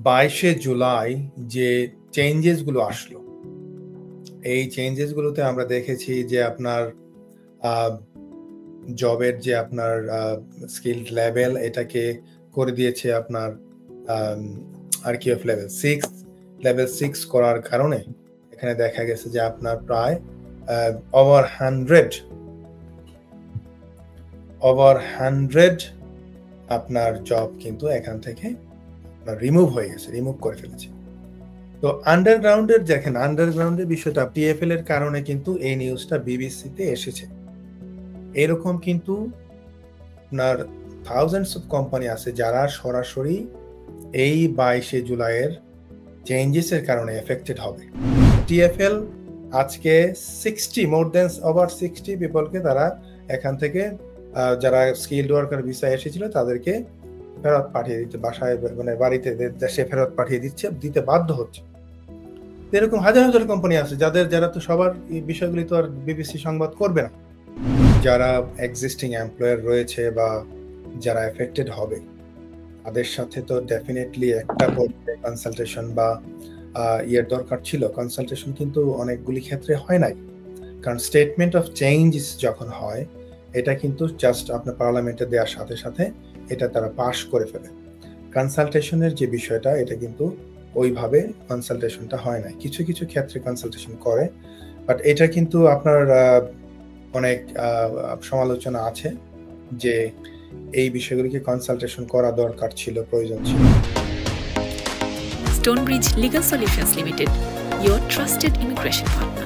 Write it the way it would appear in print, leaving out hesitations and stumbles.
22শে জুলাই যে চেঞ্জেস গুলো আসলো, এই চেঞ্জেস গুলোতে আমরা দেখেছি যে আপনার জবের যে আপনার স্কিলড লেভেল এটাকে করে দিয়েছে আপনার আরকিউএফ লেভেল 6 করার কারণে এখানে দেখা গেছে যে আপনার প্রায় ওভার 100 আপনার জব কিন্তু এখান থেকে রিমুভ করে ফেলেছে। তো আন্ডারগ্রাউন্ডের বিষয়টা পিএফএল এর কারণে কিন্তু এই নিউজটা বিবিসিতে এসেছে। এরকম কিন্তু আপনার থাউজেন্ডস অফ কোম্পানি আছে যারা সরাসরি এই 22শে জুলাইয়ের চেঞ্জেসের কারণে এফেক্টেড হবে। টিএফএল আজকে ওভার 60 পিপলকে তারা এখান থেকে যারা স্কিলড ওয়ার্কার ভিসা এসেছিল তাদেরকে ফেরত পাঠিয়ে দিতে, বাসায় মানে বাড়িতে দেশে ফেরত পাঠিয়ে দিতে বাধ্য হচ্ছে। এরকম হাজার হাজার কোম্পানি আছে যারা তো সবার এই বিষয়গুলি তো আর বিবিসি সংবাদ করবে না। যারা এক্সিস্টিং এমপ্লয়ার রয়েছে বা যারা এফেক্টেড হবে তাদের সাথে তো ডেফিনেটলি একটা কনসালটেশন বা ইয়ের দরকার ছিল। কনসালটেশন কিন্তু অনেকগুলি ক্ষেত্রে হয় নাই, কারণ স্টেটমেন্ট অফ চেঞ্জ যখন হয় এটা কিন্তু জাস্ট আপনার পার্লামেন্টে দেওয়ার সাথে সাথে এটা তারা পাস করে ফেলে। কনসালটেশনের যে বিষয়টা এটা কিন্তু ওইভাবে কনসালটেশনটা হয় না। কিছু কিছু ক্ষেত্রে কনসালটেশন করে, বাট এটা কিন্তু আপনার অনেক সমালোচনা আছে যে এই বিষয়গুলিকে কনসালটেশন করা দরকার ছিল, প্রয়োজন ছিল। Stonebridge Legal Solutions Limited, your trusted immigration partner.